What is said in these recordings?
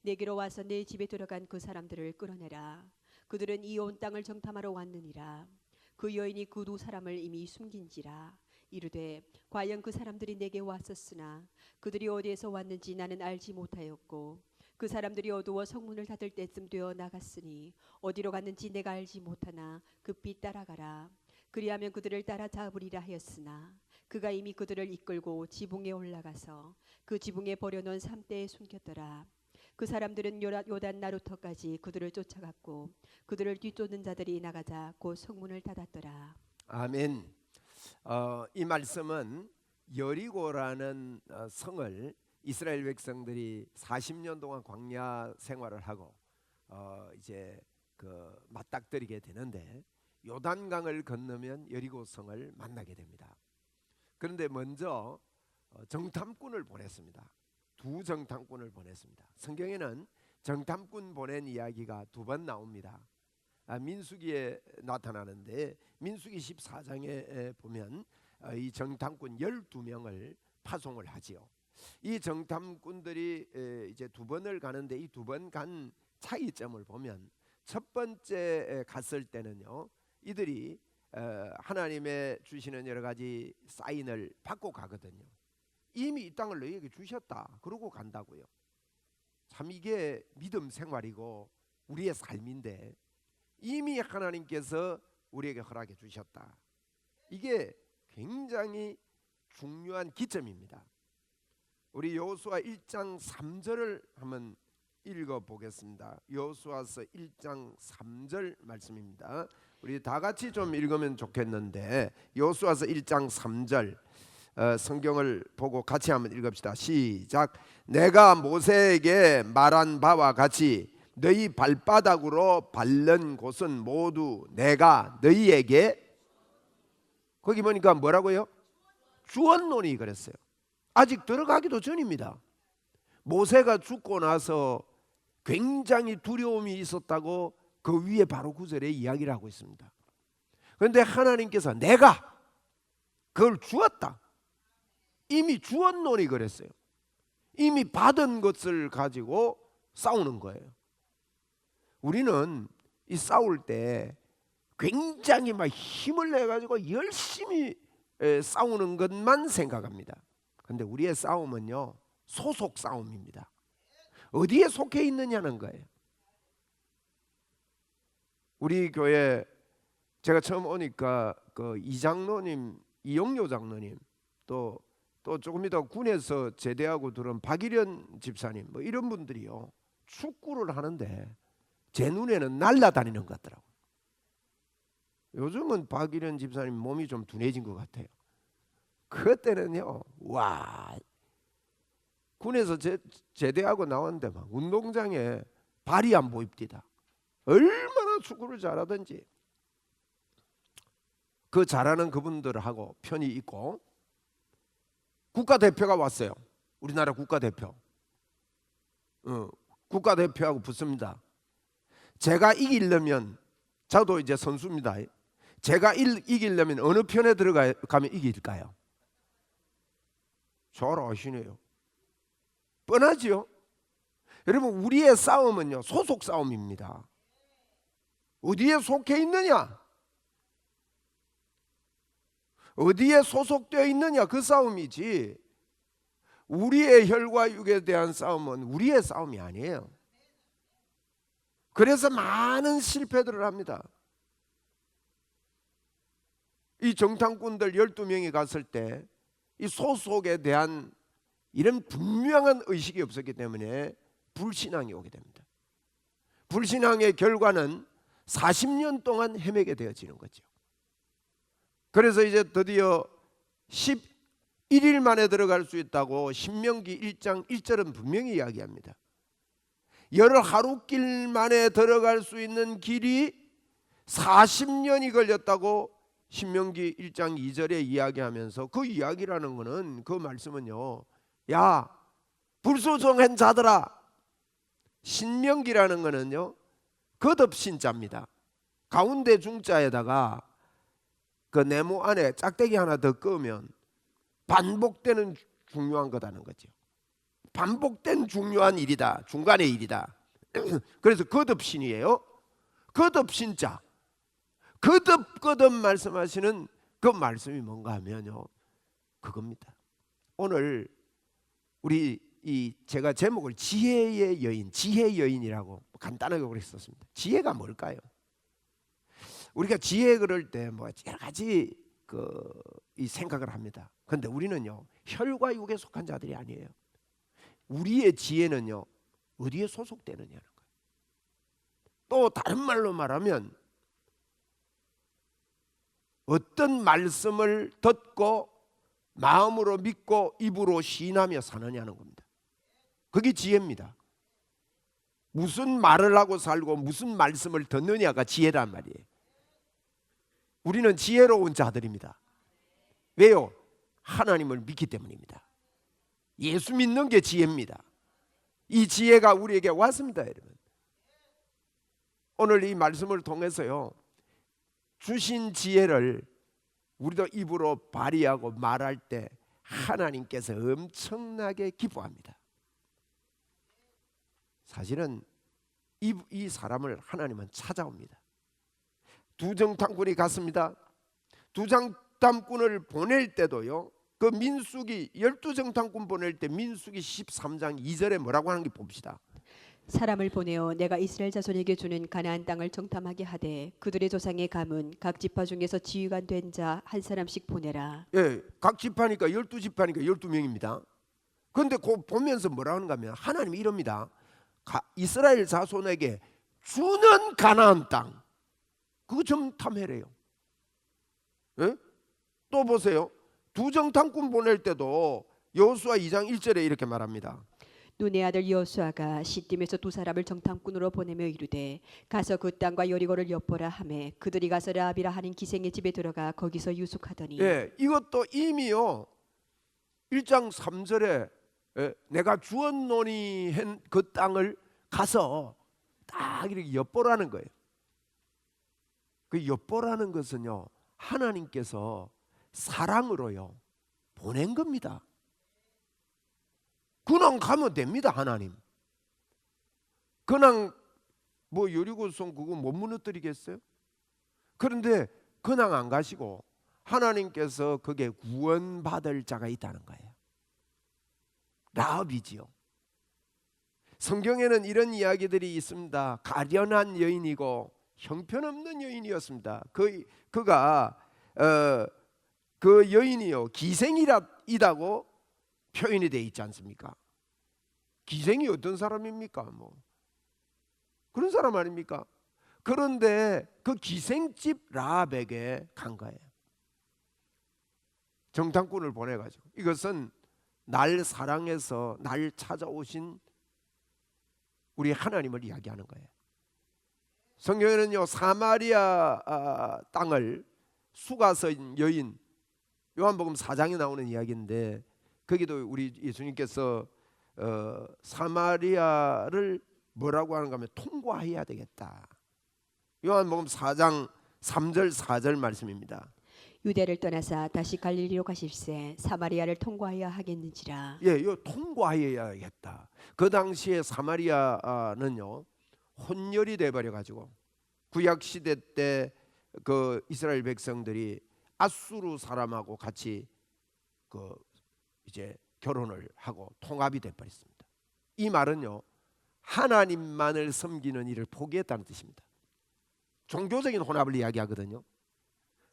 내게로 와서 내 집에 들어간 그 사람들을 끌어내라. 그들은 이 온 땅을 정탐하러 왔느니라. 그 여인이 그 두 사람을 이미 숨긴지라. 이르되 과연 그 사람들이 내게 왔었으나 그들이 어디에서 왔는지 나는 알지 못하였고 그 사람들이 어두워 성문을 닫을 때쯤 되어 나갔으니 어디로 갔는지 내가 알지 못하나 급히 따라가라. 그리하면 그들을 따라잡으리라 하였으나 그가 이미 그들을 이끌고 지붕에 올라가서 그 지붕에 버려놓은 삼대에 숨겼더라. 그 사람들은 요단 나루터까지 그들을 쫓아갔고 그들을 뒤쫓는 자들이 나가자 곧 성문을 닫았더라. 아멘. 이 말씀은 여리고라는 성을 이스라엘 백성들이 40년 동안 광야 생활을 하고 이제 그 맞닥뜨리게 되는데 요단강을 건너면 여리고 성을 만나게 됩니다. 그런데 먼저 정탐꾼을 보냈습니다. 두 정탐꾼을 보냈습니다. 성경에는 정탐꾼 보낸 이야기가 두 번 나옵니다. 민수기에 나타나는데 민수기 14장에 보면 이 정탐꾼 12명을 파송을 하지요. 이 정탐꾼들이 이제 두 번을 가는데 이 두 번 간 차이점을 보면 첫 번째 갔을 때는요, 이들이 하나님의 주시는 여러 가지 사인을 받고 가거든요. 이미 이 땅을 너희에게 주셨다 그러고 간다고요. 참 이게 믿음 생활이고 우리의 삶인데 이미 하나님께서 우리에게 허락해 주셨다. 이게 굉장히 중요한 기점입니다. 우리 여호수아 1장 3절을 한번 읽어보겠습니다. 여호수아서 1장 3절 말씀입니다. 우리 다 같이 좀 읽으면 좋겠는데 여호수아서 1장 3절 성경을 보고 같이 한번 읽읍시다. 시작. 내가 모세에게 말한 바와 같이 너희 발바닥으로 밟는 곳은 모두 내가 너희에게, 거기 보니까 뭐라고요? 주었노니 그랬어요. 아직 들어가기도 전입니다. 모세가 죽고 나서 굉장히 두려움이 있었다고 그 위에 바로 9절에 이야기를 하고 있습니다. 그런데 하나님께서 내가 그걸 주었다, 이미 주었노니 그랬어요. 이미 받은 것을 가지고 싸우는 거예요. 우리는 이 싸울 때 굉장히 막 힘을 내 가지고 열심히 싸우는 것만 생각합니다. 그런데 우리의 싸움은요, 소속 싸움입니다. 어디에 속해 있느냐는 거예요. 우리 교회 제가 처음 오니까 그 이장로님, 이영료 장로님, 또 조금 이따 군에서 제대하고 들은 박일현 집사님, 뭐 이런 분들이요, 축구를 하는데 제 눈에는 날아다니는 것 같더라고요. 요즘은 박일현 집사님 몸이 좀 둔해진 것 같아요. 그때는요, 와, 군에서 제대하고 나왔는데 막 운동장에 발이 안 보입니다. 얼마나 축구를 잘하든지. 그 잘하는 그분들하고 편이 있고, 국가대표가 왔어요. 우리나라 국가대표. 국가대표하고 붙습니다. 제가 이기려면, 저도 이제 선수입니다. 제가 이기려면 어느 편에 들어가면 이길까요? 잘 아시네요. 뻔하지요? 여러분, 우리의 싸움은요, 소속 싸움입니다. 어디에 속해 있느냐, 어디에 소속되어 있느냐, 그 싸움이지, 우리의 혈과 육에 대한 싸움은 우리의 싸움이 아니에요. 그래서 많은 실패들을 합니다. 이 정탐꾼들 12명이 갔을 때 이 소속에 대한 이런 분명한 의식이 없었기 때문에 불신앙이 오게 됩니다. 불신앙의 결과는 40년 동안 헤매게 되어지는 거죠. 그래서 이제 드디어 11일 만에 들어갈 수 있다고 신명기 1장 1절은 분명히 이야기합니다. 열 하루길 만에 들어갈 수 있는 길이 40년이 걸렸다고 신명기 1장 2절에 이야기하면서, 그 이야기라는 거는, 그 말씀은요, 야 불소종한 자들아, 신명기라는 거는요 거듭신자입니다. 가운데 중자에다가 그 네모 안에 짝대기 하나 더 끄면 반복되는 중요한 거다는 거죠. 반복된 중요한 일이다. 중간의 일이다. 그래서 거듭신이에요. 거듭신자. 거듭 말씀하시는 그 말씀이 뭔가 하면요, 그겁니다. 오늘 우리 제가 제목을 지혜의 여인, 지혜의 여인이라고 간단하게 그랬었습니다. 지혜가 뭘까요? 우리가 지혜 그럴 때 뭐 여러 가지 이 생각을 합니다. 그런데 우리는요, 혈과 육에 속한 자들이 아니에요. 우리의 지혜는요, 어디에 소속되느냐는 거예요. 또 다른 말로 말하면 어떤 말씀을 듣고 마음으로 믿고 입으로 시인하며 사느냐는 겁니다. 그게 지혜입니다. 무슨 말을 하고 살고 무슨 말씀을 듣느냐가 지혜란 말이에요. 우리는 지혜로운 자들입니다. 왜요? 하나님을 믿기 때문입니다. 예수 믿는 게 지혜입니다. 이 지혜가 우리에게 왔습니다, 여러분. 오늘 이 말씀을 통해서요, 주신 지혜를 우리도 입으로 발휘하고 말할 때 하나님께서 엄청나게 기뻐합니다. 사실은 이 사람을 하나님은 찾아옵니다. 두정탐꾼이 갔습니다. 두정탐꾼을 보낼 때도요, 그 민수기 12정탐꾼 보낼 때 민수기 13장 2절에 뭐라고 하는 게 봅시다. 사람을 보내어 내가 이스라엘 자손에게 주는 가나안 땅을 정탐하게 하되 그들의 조상의 가문 각 지파 중에서 지휘관 된 자 한 사람씩 보내라. 예, 각 지파니까 12지파니까 12명입니다. 그런데 그 보면서 뭐라 하는가 하면 하나님이 이럽니다. 이스라엘 자손에게 주는 가나안 땅, 그거 정탐해래요. 예? 또 보세요. 두정탐꾼 보낼 때도 여호수아 2장 1절에 이렇게 말합니다. 눈의 아들 여호수아가 시딤에서 두 사람을 정탐꾼으로 보내며 이르되 가서 그 땅과 여리고를 엿보라 하매 그들이 가서 라합이라 하는 기생의 집에 들어가 거기서 유숙하더니. 예, 이것도 이미요 1장 3절에 내가 주었노니 한 그 땅을 가서 딱 이렇게 엿보라는 거예요. 그 엿보라는 것은요, 하나님께서 사랑으로요 보낸 겁니다. 그냥 가면 됩니다. 하나님 그냥 뭐 여리고성 그거 못 무너뜨리겠어요? 그런데 그냥 안 가시고 하나님께서 거기에 구원받을 자가 있다는 거예요. 라합이지요. 성경에는 이런 이야기들이 있습니다. 가련한 여인이고 형편없는 여인이었습니다. 그가 그 여인이요 기생이라고 표현이 되어 있지 않습니까? 기생이 어떤 사람입니까? 뭐 그런 사람 아닙니까? 그런데 그 기생집 라합에게 간 거예요. 정탐꾼을 보내가지고. 이것은 날 사랑해서 날 찾아오신 우리 하나님을 이야기하는 거예요. 성경에는요 사마리아 땅을 수가서인 여인, 요한복음 4장에 나오는 이야기인데 거기도 우리 예수님께서 사마리아를 뭐라고 하는가 하면 통과해야 되겠다. 요한복음 4장 3절 4절 말씀입니다. 유대를 떠나사 다시 갈릴리로 가실새 사마리아를 통과해야 하겠는지라. 예, 요 통과해야겠다. 그 당시에 사마리아는요 혼혈이 돼 버려 가지고 구약 시대 때 그 이스라엘 백성들이 아수르 사람하고 같이 그 이제 결혼을 하고 통합이 돼 버렸습니다. 이 말은요 하나님만을 섬기는 일을 포기했다는 뜻입니다. 종교적인 혼합을 이야기하거든요.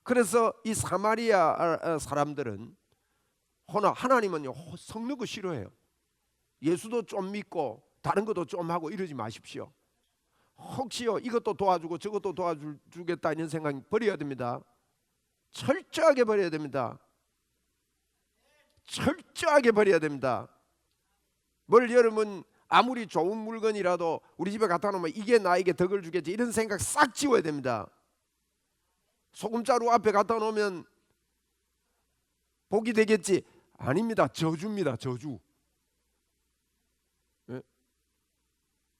그래서 이 사마리아 사람들은 하나님은요 섞는 거 싫어해요. 예수도 좀 믿고 다른 것도 좀 하고 이러지 마십시오. 혹시요 이것도 도와주고 저것도 도와주겠다 이런 생각 버려야 됩니다. 철저하게 버려야 됩니다. 철저하게 버려야 됩니다. 뭘 여러분 아무리 좋은 물건이라도 우리 집에 갖다 놓으면 이게 나에게 덕을 주겠지 이런 생각 싹 지워야 됩니다. 소금자루 앞에 갖다 놓으면 복이 되겠지? 아닙니다. 저주입니다. 저주. 예?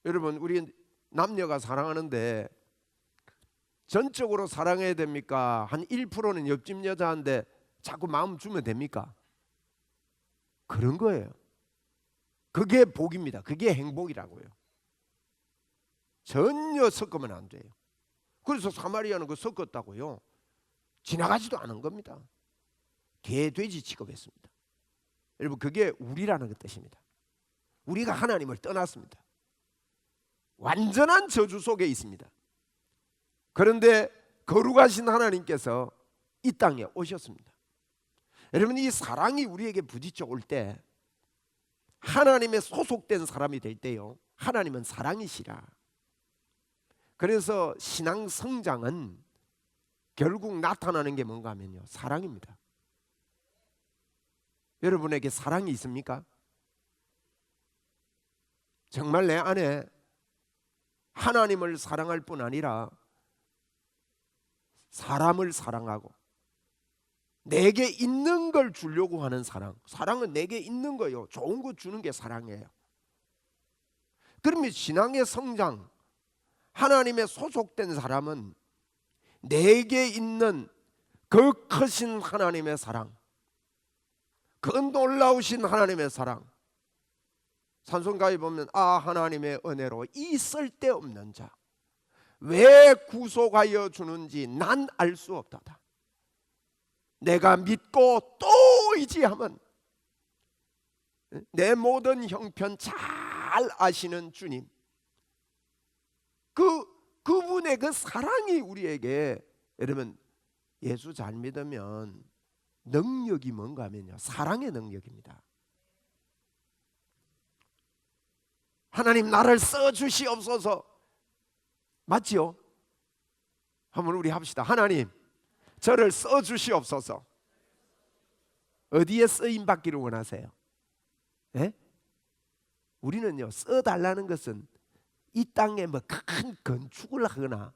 여러분 우리 남녀가 사랑하는데 전적으로 사랑해야 됩니까? 한 1%는 옆집 여자한테 자꾸 마음 주면 됩니까? 그런 거예요. 그게 복입니다. 그게 행복이라고요. 전혀 섞으면 안 돼요. 그래서 사마리아는 그 섞었다고요 지나가지도 않은 겁니다. 개돼지 취급했습니다. 여러분, 그게 우리라는 그 뜻입니다. 우리가 하나님을 떠났습니다. 완전한 저주 속에 있습니다. 그런데 거룩하신 하나님께서 이 땅에 오셨습니다. 여러분, 이 사랑이 우리에게 부딪혀 올 때, 하나님의 소속된 사람이 될 때요, 하나님은 사랑이시라. 그래서 신앙 성장은 결국 나타나는 게 뭔가 하면요, 사랑입니다. 여러분에게 사랑이 있습니까? 정말 내 안에 하나님을 사랑할 뿐 아니라 사람을 사랑하고 내게 있는 걸 주려고 하는 사랑. 사랑은 내게 있는 거요, 좋은 거 주는 게 사랑이에요. 그러면 신앙의 성장, 하나님의 소속된 사람은 내게 있는 그 크신 하나님의 사랑, 그 놀라우신 하나님의 사랑. 찬송가에 보면 하나님의 은혜로 이 쓸데없는 자 왜 구속하여 주는지 난 알 수 없다다. 내가 믿고 또 의지하면 내 모든 형편 잘 아시는 주님, 그분의 그 사랑이 우리에게, 여러분, 예수 잘 믿으면 능력이 뭔가 하면요, 사랑의 능력입니다. 하나님 나를 써주시옵소서, 맞지요? 한번 우리 합시다. 하나님 저를 써주시옵소서. 어디에 쓰임 받기를 원하세요? 예? 우리는요, 써달라는 것은 이 땅에 뭐 큰 건축을 하거나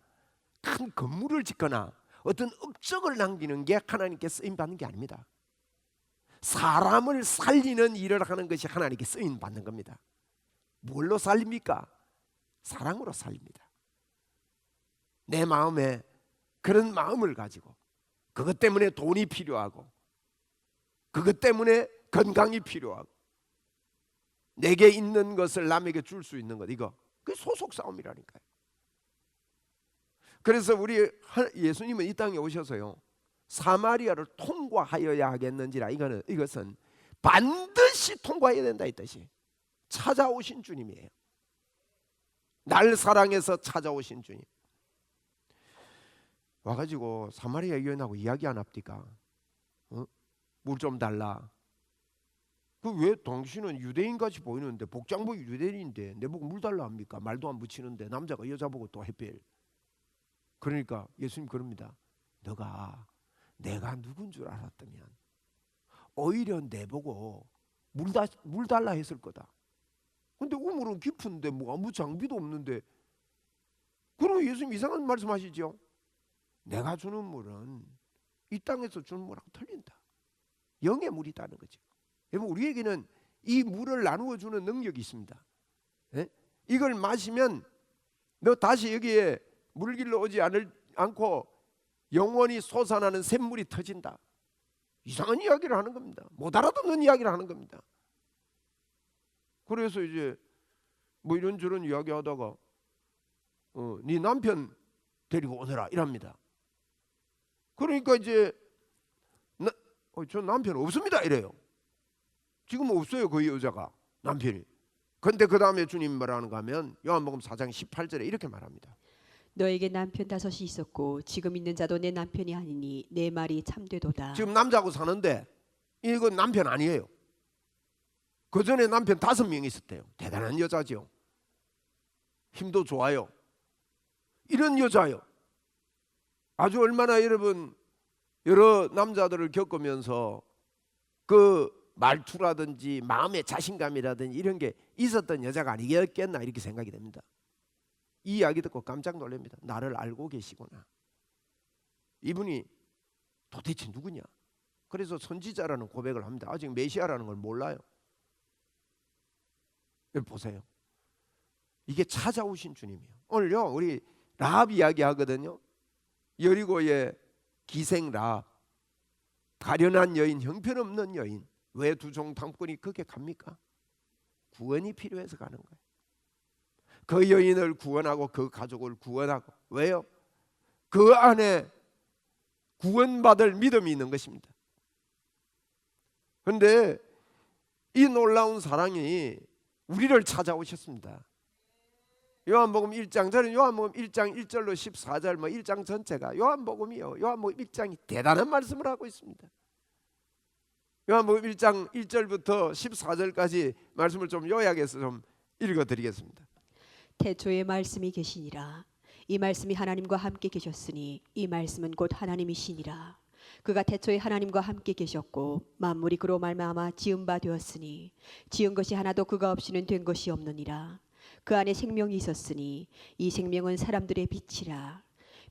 큰 건물을 짓거나 어떤 업적을 남기는 게 하나님께 쓰임 받는 게 아닙니다. 사람을 살리는 일을 하는 것이 하나님께 쓰임 받는 겁니다. 뭘로 살립니까? 사랑으로 살립니다. 내 마음에 그런 마음을 가지고, 그것 때문에 돈이 필요하고, 그것 때문에 건강이 필요하고, 내게 있는 것을 남에게 줄 수 있는 것, 이거 그게 소속 싸움이라니까요. 그래서 우리 예수님은 이 땅에 오셔서요, 사마리아를 통과하여야 하겠는지라, 이것은 반드시 통과해야 된다 이 뜻이. 찾아오신 주님이에요. 날 사랑해서 찾아오신 주님. 와가지고 사마리아 여인하고 이야기 안 합니까? 물 좀 달라. 그 왜 당신은 유대인같이 보이는데, 복장복이 유대인인데 내보고 물 달라 합니까? 말도 안 붙이는데 남자가 여자 보고 또 해필. 그러니까 예수님 그럽니다. 너가 내가 누군 줄 알았다면 오히려 내보고 물 달라 했을 거다. 근데 우물은 깊은데 뭐 아무 장비도 없는데, 그럼 예수님 이상한 말씀하시죠? 내가 주는 물은 이 땅에서 주는 물하고 틀린다. 영의 물이다는 거죠. 여러분, 우리에게는 이 물을 나누어 주는 능력이 있습니다. 예? 이걸 마시면 너 다시 여기에 물길로 오지 않고 영원히 솟아나는 샘물이 터진다. 이상한 이야기를 하는 겁니다. 못 알아듣는 이야기를 하는 겁니다. 그래서 이제 뭐 이런저런 이야기하다가 네 남편 데리고 오너라 이랍니다. 그러니까 이제 저 남편 없습니다 이래요. 지금 없어요, 그 여자가, 남편이. 근데 그 다음에 주님 뭐라는가 하면 요한복음 4장 18절에 이렇게 말합니다. 너에게 남편 5이 있었고 지금 있는 자도 내 남편이 아니니 내 말이 참되도다. 지금 남자하고 사는데 이건 남편 아니에요. 그 전에 남편 5명 있었대요. 대단한 여자죠. 힘도 좋아요. 이런 여자요. 아주 얼마나 여러분 여러 남자들을 겪으면서 그 말투라든지 마음의 자신감이라든지 이런 게 있었던 여자가 아니겠나 이렇게 생각이 됩니다. 이 이야기 듣고 깜짝 놀랍니다. 나를 알고 계시구나. 이분이 도대체 누구냐? 그래서 선지자라는 고백을 합니다. 아직 메시아라는 걸 몰라요. 여기 보세요. 이게 찾아오신 주님이에요. 오늘요 우리 라합 이야기 하거든요. 여리고의 기생 라합, 가련한 여인, 형편없는 여인. 왜 두 종탐꾼이 그렇게 갑니까? 구원이 필요해서 가는 거예요. 그 여인을 구원하고 그 가족을 구원하고. 왜요? 그 안에 구원받을 믿음이 있는 것입니다. 그런데 이 놀라운 사랑이 우리를 찾아오셨습니다. 요한복음 1장, 저는 요한복음 1장 1절로 14절 1장 전체가 요한복음이요. 요한복음 1장이 대단한 말씀을 하고 있습니다. 요한복음 1장 1절부터 14절까지 말씀을 좀 요약해서 좀 읽어드리겠습니다. 태초에 말씀이 계시니라. 이 말씀이 하나님과 함께 계셨으니 이 말씀은 곧 하나님이시니라. 그가 태초에 하나님과 함께 계셨고 만물이 그로 말미암아 지은 바 되었으니 지은 것이 하나도 그가 없이는 된 것이 없느니라. 그 안에 생명이 있었으니 이 생명은 사람들의 빛이라.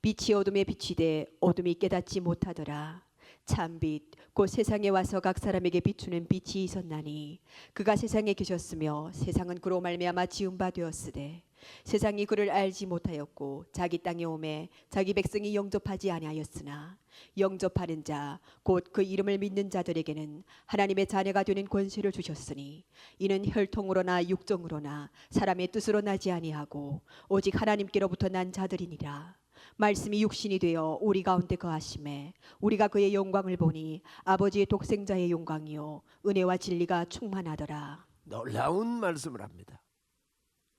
빛이 어둠에 비치되 어둠이 깨닫지 못하더라. 참빛 곧 세상에 와서 각 사람에게 비추는 빛이 있었나니 그가 세상에 계셨으며 세상은 그로 말미암아 지은 바 되었으되 세상이 그를 알지 못하였고 자기 땅에 오매 자기 백성이 영접하지 아니하였으나 영접하는 자 곧 그 이름을 믿는 자들에게는 하나님의 자녀가 되는 권세를 주셨으니 이는 혈통으로나 육정으로나 사람의 뜻으로 나지 아니하고 오직 하나님께로부터 난 자들이니라. 말씀이 육신이 되어 우리 가운데 거하심에 우리가 그의 영광을 보니 아버지의 독생자의 영광이요 은혜와 진리가 충만하더라. 놀라운 말씀을 합니다.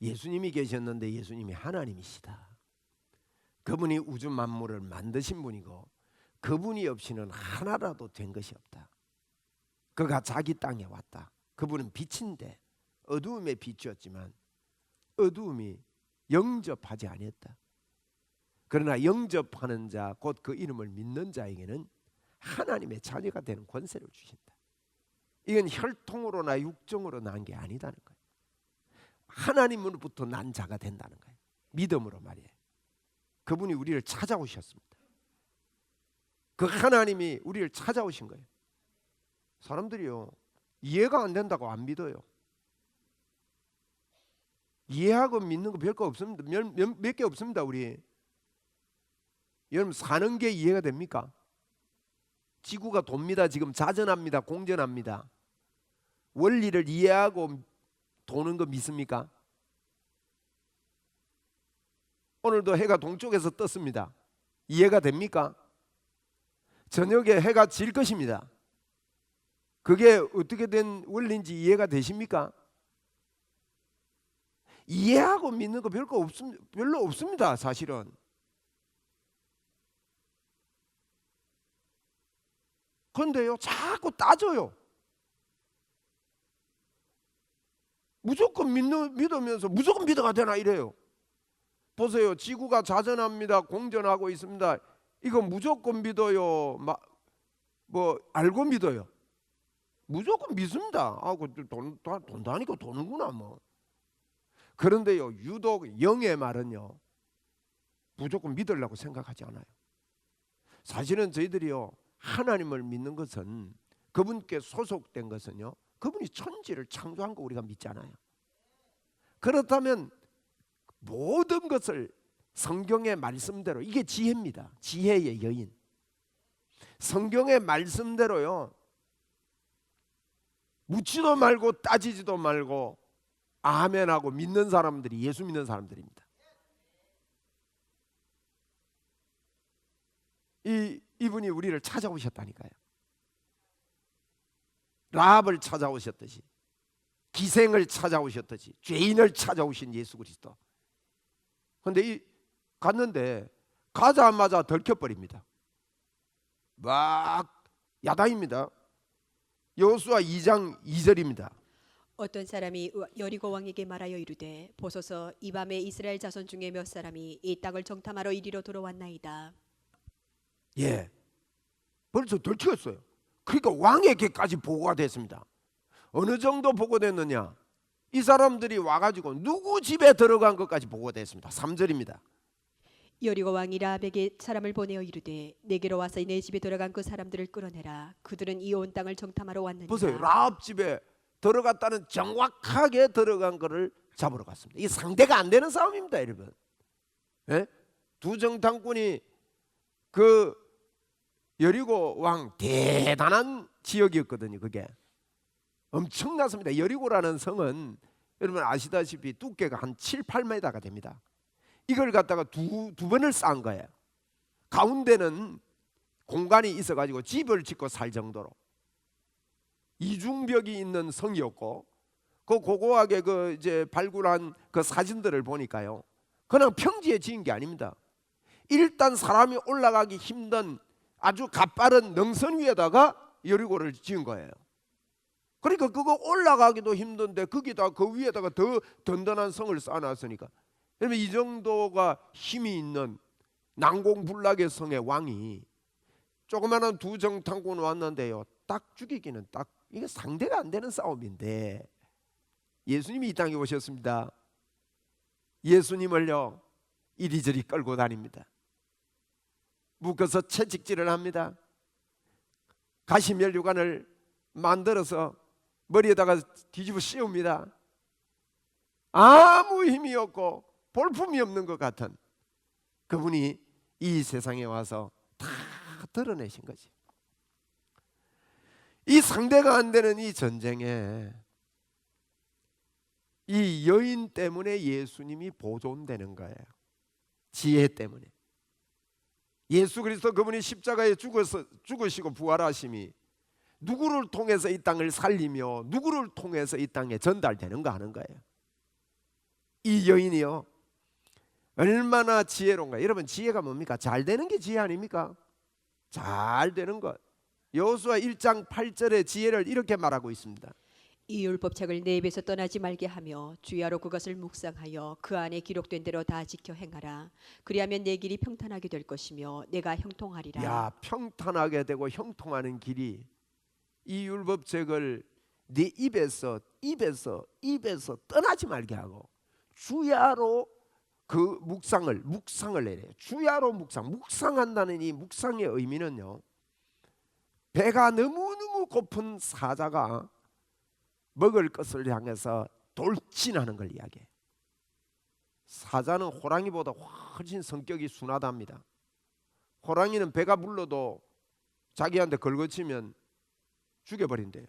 예수님이 계셨는데 예수님이 하나님이시다. 그분이 우주 만물을 만드신 분이고 그분이 없이는 하나라도 된 것이 없다. 그가 자기 땅에 왔다. 그분은 빛인데 어두움에 비추었지만 어두움이 영접하지 아니했다. 그러나 영접하는 자 곧 그 이름을 믿는 자에게는 하나님의 자녀가 되는 권세를 주신다. 이건 혈통으로나 육정으로 난 게 아니다는 거예요. 하나님으로부터 난 자가 된다는 거예요. 믿음으로 말이에요. 그분이 우리를 찾아오셨습니다. 그 하나님이 우리를 찾아오신 거예요. 사람들이요 이해가 안 된다고 안 믿어요. 이해하고 믿는 거 별거 없습니다. 몇 개 없습니다. 우리 여러분 사는 게 이해가 됩니까? 지구가 돕니다. 지금 자전합니다. 공전합니다. 원리를 이해하고 도는 거 믿습니까? 오늘도 해가 동쪽에서 떴습니다. 이해가 됩니까? 저녁에 해가 질 것입니다. 그게 어떻게 된 원리인지 이해가 되십니까? 이해하고 믿는 거 별로 없습니다. 사실은. 그런데요 자꾸 따져요. 무조건 믿으면서 무조건 믿어가 되나 이래요. 보세요. 지구가 자전합니다. 공전하고 있습니다. 이거 무조건 믿어요. 뭐 알고 믿어요. 무조건 믿습니다. 돈도 아니고 도는구나 뭐. 그런데요 유독 영의 말은요 무조건 믿으려고 생각하지 않아요. 사실은 저희들이요 하나님을 믿는 것은 그분께 소속된 것은요 그분이 천지를 창조한 거 우리가 믿잖아요. 그렇다면 모든 것을 성경의 말씀대로, 이게 지혜입니다. 지혜의 여인. 성경의 말씀대로요 묻지도 말고 따지지도 말고 아멘하고 믿는 사람들이 예수 믿는 사람들입니다. 이분이 우리를 찾아오셨다니까요. 라합을 찾아오셨듯이, 기생을 찾아오셨듯이, 죄인을 찾아오신 예수 그리스도. 그런데 갔는데 가자마자 들켜버립니다. 막 야단입니다. 여호수아 2장 2절입니다. 어떤 사람이 여리고 왕에게 말하여 이르되 보소서 이 밤에 이스라엘 자손 중에 몇 사람이 이 땅을 정탐하러 이리로 들어왔나이다. 예, 벌써 들켰어요. 그러니까 왕에게까지 보고가 됐습니다. 어느 정도 보고됐느냐? 이 사람들이 와가지고 누구 집에 들어간 것까지 보고됐습니다. 3절입니다. 여리고 왕이 라합에게 사람을 보내어 이르되 내게로 와서 내 집에 들어간 그 사람들을 끌어내라. 그들은 이 온 땅을 정탐하러 왔느니라. 보세요. 라합 집에 들어갔다는 정확하게 들어간 거를 잡으러 갔습니다. 이게 상대가 안 되는 싸움입니다, 여러분. 예? 두 정탐꾼이 그 여리고 왕 대단한 지역이었거든요. 그게 엄청났습니다. 여리고라는 성은 여러분 아시다시피 두께가 한 7, 8m가 됩니다. 이걸 갖다가 두 번을 쌓은 거예요. 가운데는 공간이 있어가지고 집을 짓고 살 정도로 이중벽이 있는 성이었고, 그 고고하게 이제 발굴한 그 사진들을 보니까요, 그냥 평지에 지은 게 아닙니다. 일단 사람이 올라가기 힘든 아주 가파른 능선 위에다가 여리고를 지은 거예요. 그러니까 그거 올라가기도 힘든데 거기다 그 위에다가 더 든든한 성을 쌓아놨으니까, 여러분 이 정도가 힘이 있는 난공불락의 성의 왕이 조그마한 두 정탐꾼 왔는데요, 딱 죽이기는 딱 이게 상대가 안 되는 싸움인데, 예수님이 이 땅에 오셨습니다. 예수님을요 이리저리 끌고 다닙니다. 묶어서 채찍질을 합니다. 가시면류관을 만들어서 머리에다가 뒤집어 씌웁니다. 아무 힘이 없고 볼품이 없는 것 같은 그분이 이 세상에 와서 다 드러내신 거지. 이 상대가 안 되는 이 전쟁에 이 여인 때문에 예수님이 보존되는 거예요. 지혜 때문에. 예수 그리스도 그분이 십자가에 죽으시고 부활하심이 누구를 통해서 이 땅을 살리며 누구를 통해서 이 땅에 전달되는가 하는 거예요. 이 여인이요 얼마나 지혜로운가. 여러분 지혜가 뭡니까? 잘 되는 게 지혜 아닙니까? 잘 되는 것. 여호수아 1장 8절의 지혜를 이렇게 말하고 있습니다. 이 율법책을 내 입에서 떠나지 말게 하며 주야로 그것을 묵상하여 그 안에 기록된 대로 다 지켜 행하라. 그리하면 내 길이 평탄하게 될 것이며 내가 형통하리라. 야, 평탄하게 되고 형통하는 길이 이 율법책을 네 입에서 떠나지 말게 하고 주야로 그 묵상을 해야 돼요. 주야로 묵상한다는 이 묵상의 의미는요, 배가 너무너무 고픈 사자가 먹을 것을 향해서 돌진하는 걸 이야기해요. 사자는 호랑이보다 훨씬 성격이 순하답니다. 호랑이는 배가 불러도 자기한테 걸거치면 죽여버린대요.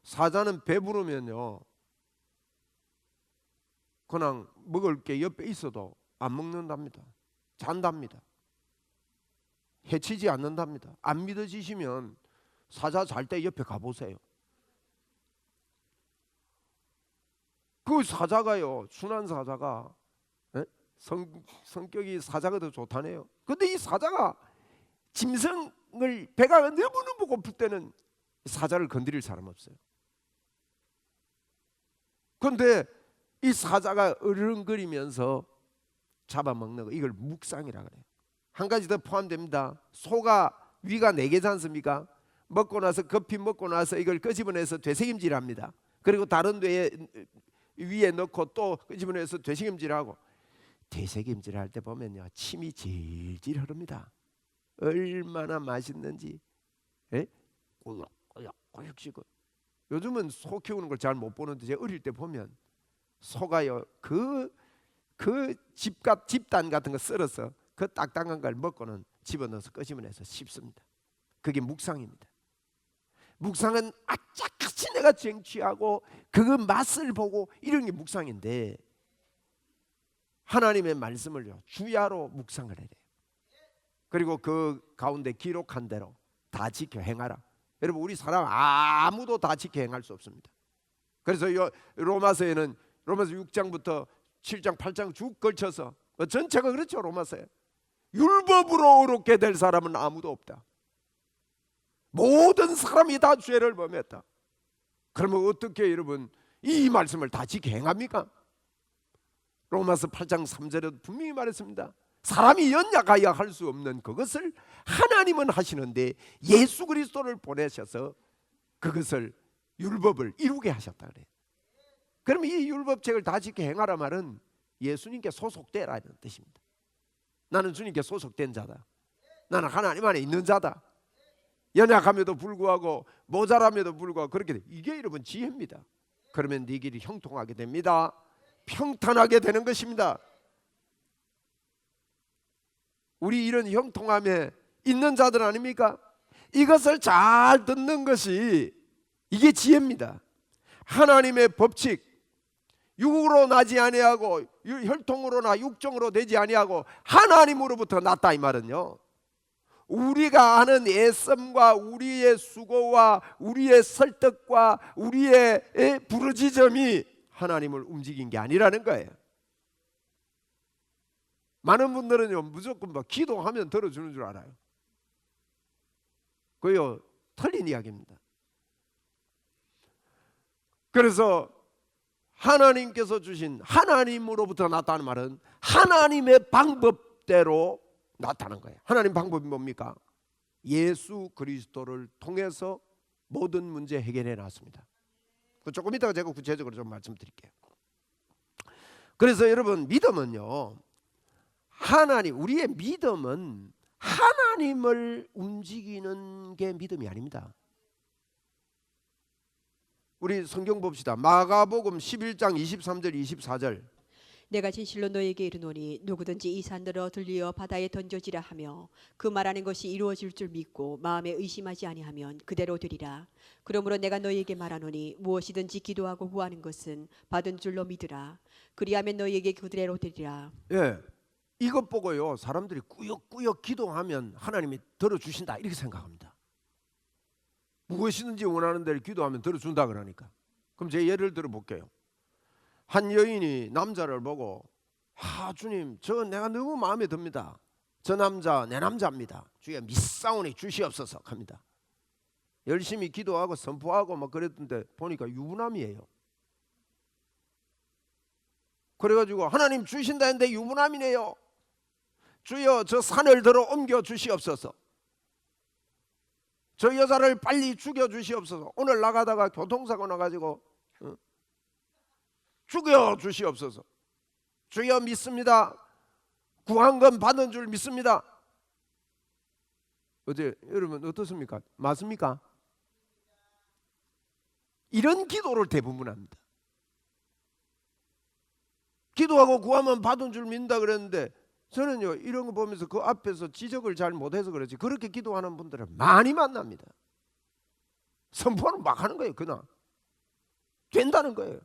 사자는 배부르면요 그냥 먹을 게 옆에 있어도 안 먹는답니다. 잔답니다. 해치지 않는답니다. 안 믿어지시면 사자 잘 때 옆에 가보세요. 그 사자가요, 순한 사자가 성격이 사자가 더 좋다네요. 근데 이 사자가 짐승을 배가 너무너무 고플 때는 사자를 건드릴 사람 없어요. 그런데 이 사자가 으르렁거리면서 잡아먹는 거, 이걸 묵상이라 그래요. 한 가지 더 포함됩니다. 소가 위가 4개지 않습니까? 먹고 나서 급히 먹고 나서 이걸 끄집어내서 되새김질합니다. 그리고 다른 위에 넣고 또 끄집어내서 되새김질하고, 되새김질할 때 보면요 침이 질질 흐릅니다. 얼마나 맛있는지. 꼬역꼬역 씹고. 요즘은 소 키우는 걸 잘 못 보는데 제가 어릴 때 보면 소가요 그 집단 같은 거 썰어서 그 딱딱한 걸 먹고는 집어넣어서 끄집어내서 씹습니다. 그게 묵상입니다. 묵상은 아짝같이 내가 쟁취하고 그 맛을 보고 이런 게 묵상인데, 하나님의 말씀을요 주야로 묵상을 해야 돼요. 그리고 그 가운데 기록한 대로 다 지켜 행하라. 여러분 우리 사람 아무도 다 지켜 행할 수 없습니다. 그래서 로마서에는 로마서 6장부터 7장 8장 쭉 걸쳐서 전체가 그렇죠. 로마서에 율법으로 의롭게 될 사람은 아무도 없다. 모든 사람이 다 죄를 범했다. 그러면 어떻게 여러분 이 말씀을 다 지켜 행합니까? 로마서 8장 3절에도 분명히 말했습니다. 사람이 연약하여 할 수 없는 그것을 하나님은 하시는데 예수 그리스도를 보내셔서 그것을 율법을 이루게 하셨다 그래요. 그러면 이 율법책을 다 지켜 행하라 말은 예수님께 소속되라는 뜻입니다. 나는 주님께 소속된 자다. 나는 하나님 안에 있는 자다. 연약함에도 불구하고 모자람에도 불구하고 그렇게 돼. 이게 여러분 지혜입니다. 그러면 네 길이 형통하게 됩니다. 평탄하게 되는 것입니다. 우리 이런 형통함에 있는 자들 아닙니까? 이것을 잘 듣는 것이 이게 지혜입니다. 하나님의 법칙, 육으로 나지 아니하고 혈통으로나 육정으로 되지 아니하고 하나님으로부터 났다 이 말은요, 우리가 하는 애씀과 우리의 수고와 우리의 설득과 우리의 부르짖음이 하나님을 움직인 게 아니라는 거예요. 많은 분들은요 무조건 뭐 기도하면 들어주는 줄 알아요. 그요 틀린 이야기입니다. 그래서 하나님께서 주신, 하나님으로부터 났다는 말은 하나님의 방법대로 나타난 거예요. 하나님 방법이 뭡니까? 예수 그리스도를 통해서 모든 문제 해결해 놨습니다. 조금 이따가 제가 구체적으로 좀 말씀드릴게요. 그래서 여러분, 믿음은요, 우리의 믿음은 하나님을 움직이는 게 믿음이 아닙니다. 우리 성경 봅시다. 마가복음 11장 23절 24절. 내가 진실로 너에게 이르노니 누구든지 이 산들어 들리어 바다에 던져지라 하며 그 말하는 것이 이루어질 줄 믿고 마음에 의심하지 아니하면 그대로 되리라. 그러므로 내가 너에게 말하노니 무엇이든지 기도하고 구하는 것은 받은 줄로 믿으라. 그리하면 너에게 그대로 되리라. 예, 이것 보고요 사람들이 꾸역꾸역 기도하면 하나님이 들어주신다 이렇게 생각합니다. 무엇이든지 원하는 대로 기도하면 들어준다 그러니까. 그럼 제가 예를 들어 볼게요. 한 여인이 남자를 보고, 주님, 저 내가 너무 마음에 듭니다. 저 남자 내 남자입니다. 주여 믿사오니 주시옵소서 합니다. 열심히 기도하고 선포하고 막 그랬던데 보니까 유부남이에요. 그래가지고 하나님 주신다 했는데 유부남이네요. 주여 저 산을 들어 옮겨 주시옵소서. 저 여자를 빨리 죽여 주시옵소서. 오늘 나가다가 교통사고 나가지고 죽여 주시옵소서. 주여 믿습니다. 구한 건 받은 줄 믿습니다. 어제 여러분 어떻습니까? 맞습니까? 이런 기도를 대부분 합니다. 기도하고 구하면 받은 줄 믿는다 그랬는데, 저는요 이런 거 보면서 그 앞에서 지적을 잘 못해서 그렇지 그렇게 기도하는 분들을 많이 만납니다. 선포는 막 하는 거예요. 그냥 된다는 거예요.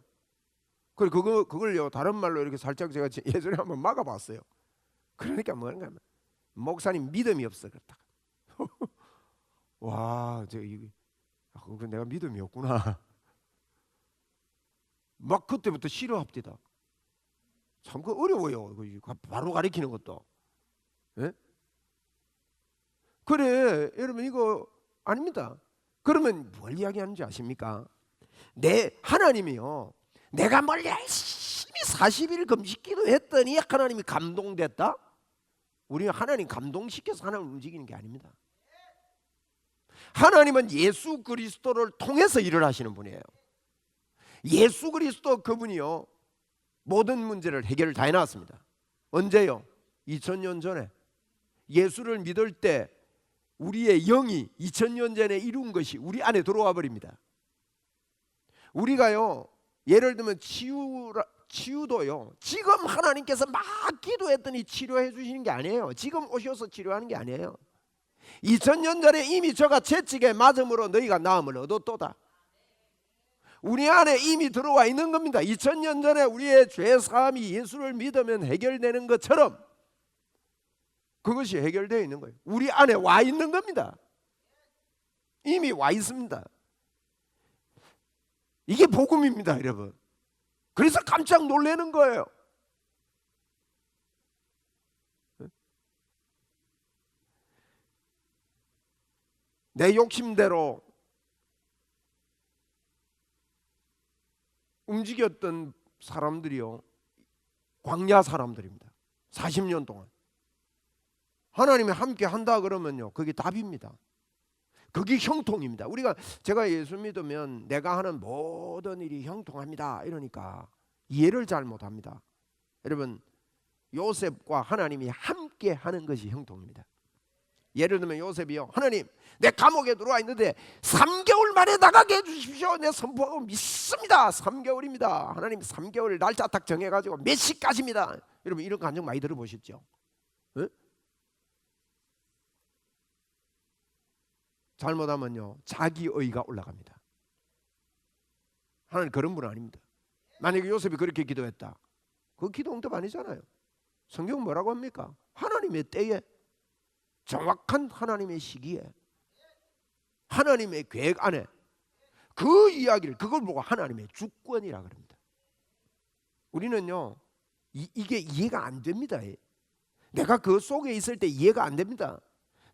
그리고 그걸요 다른 말로 이렇게 살짝 제가 예전에 한번 막아봤어요. 그러니까 뭔가 목사님 믿음이 없어 그렇다. 와, 그거 내가 믿음이 없구나. 막 그때부터 싫어합디다. 참 그 어려워요. 바로 가리키는 것도. 예? 그래, 여러분 이거 아닙니다. 그러면 뭘 이야기하는지 아십니까? 하나님이요, 내가 뭘 열심히 40일 금식기도 했더니 하나님이 감동됐다? 우리가 하나님 감동시켜서 하나님을 움직이는 게 아닙니다. 하나님은 예수 그리스도를 통해서 일을 하시는 분이에요. 예수 그리스도 그분이요 모든 문제를 해결을 다 해놨습니다. 언제요? 2000년 전에. 예수를 믿을 때 우리의 영이 2000년 전에 이룬 것이 우리 안에 들어와 버립니다. 우리가요 예를 들면 치유도요 지금 하나님께서 막 기도했더니 치료해 주시는 게 아니에요. 지금 오셔서 치료하는 게 아니에요. 2000년 전에 이미 저가 채찍에 맞음으로 너희가 나음을 얻었도다. 우리 안에 이미 들어와 있는 겁니다. 2000년 전에 우리의 죄사함이 예수를 믿으면 해결되는 것처럼 그것이 해결되어 있는 거예요. 우리 안에 와 있는 겁니다. 이미 와 있습니다. 이게 복음입니다, 여러분. 그래서 깜짝 놀라는 거예요. 내 욕심대로 움직였던 사람들이요 광야 사람들입니다. 40년 동안 하나님이 함께 한다 그러면요 그게 답입니다. 그게 형통입니다. 제가 예수 믿으면 내가 하는 모든 일이 형통합니다 이러니까 이해를 잘 못합니다. 여러분, 요셉과 하나님이 함께 하는 것이 형통입니다. 예를 들면 요셉이요, 하나님 내 감옥에 들어와 있는데 3개월 만에 나가게 해주십시오. 내 선포하고 믿습니다. 3개월입니다. 하나님 3개월 날짜 딱 정해가지고 몇 시까지입니다. 여러분 이런 간증 많이 들어보셨죠? 네? 잘못하면요 자기의가 올라갑니다. 하나님 그런 분은 아닙니다. 만약에 요셉이 그렇게 기도했다, 그 기도 응답 아니잖아요. 성경은 뭐라고 합니까? 하나님의 때에, 정확한 하나님의 시기에, 하나님의 계획 안에 그 이야기를, 그걸 보고 하나님의 주권이라 그럽니다. 우리는요 이게 이해가 안 됩니다. 내가 그 속에 있을 때 이해가 안 됩니다.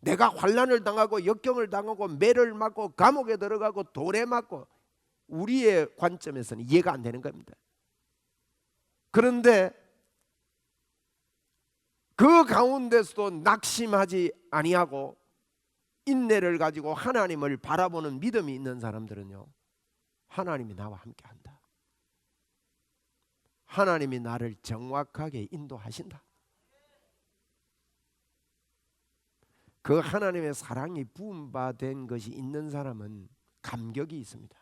내가 환난을 당하고 역경을 당하고 매를 맞고 감옥에 들어가고 돌에 맞고 우리의 관점에서는 이해가 안 되는 겁니다. 그런데 그 가운데서도 낙심하지 아니하고 인내를 가지고 하나님을 바라보는 믿음이 있는 사람들은요, 하나님이 나와 함께한다. 하나님이 나를 정확하게 인도하신다. 그 하나님의 사랑이 부음받은 것이 있는 사람은 감격이 있습니다.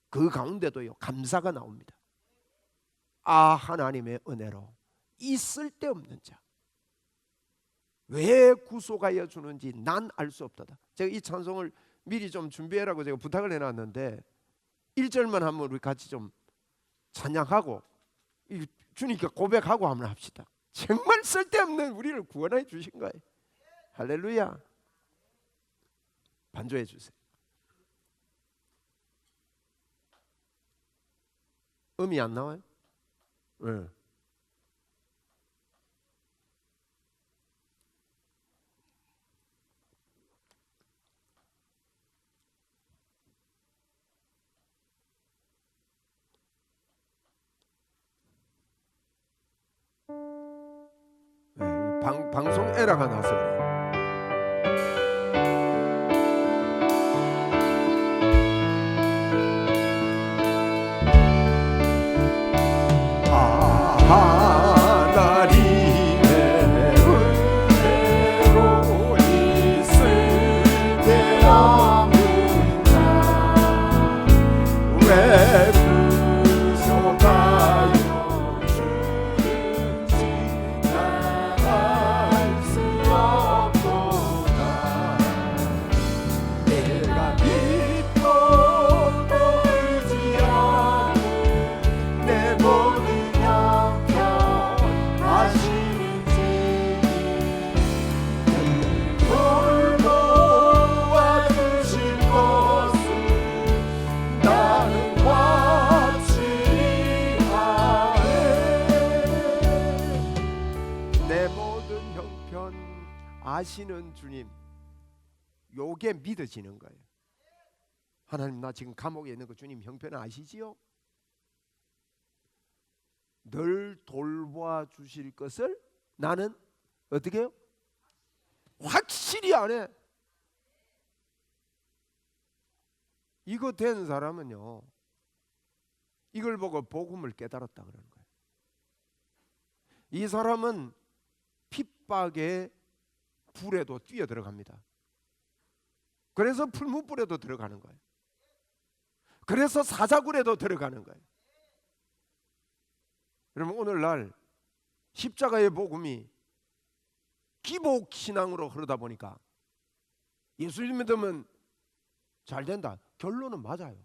그 가운데도요 감사가 나옵니다. 아, 하나님의 은혜로 이 쓸데없는 자 왜 구속하여 주는지 난 알 수 없도다. 제가 이 찬송을 미리 좀 준비해라고 제가 부탁을 해놨는데 1절만 한번 우리 같이 좀 찬양하고 주님께 고백하고 한번 합시다. 정말 쓸데없는 우리를 구원해 주신 거예요. 할렐루야. 반주해 주세요. 음이 안 나와요? 네. 방송 에러가 나서 그래요. 하나님의 은혜로 있을 때 없는 자 왜 구속하여 주는지 난 알 수 없도다. 내가 믿고 또 의지하는 내 모든 하시는지 돌보아 주실 것을 나는 확신하네. 내 모든 형편 아시는 주님, 요게 믿어지는 거예요. 하나님, 나 지금 감옥에 있는 거 주님 형편 아시지요? 늘 돌보아 주실 것을 나는 어떻게 해요? 확실히 안 해. 이거 된 사람은요, 이걸 보고 복음을 깨달았다 그러는 거예요. 이 사람은 핍박의 불에도 뛰어 들어갑니다. 그래서 풀무불에도 들어가는 거예요. 그래서 사자굴에도 들어가는 거예요. 여러분, 오늘날 십자가의 복음이 기복신앙으로 흐르다 보니까 예수를 믿으면 잘 된다. 결론은 맞아요.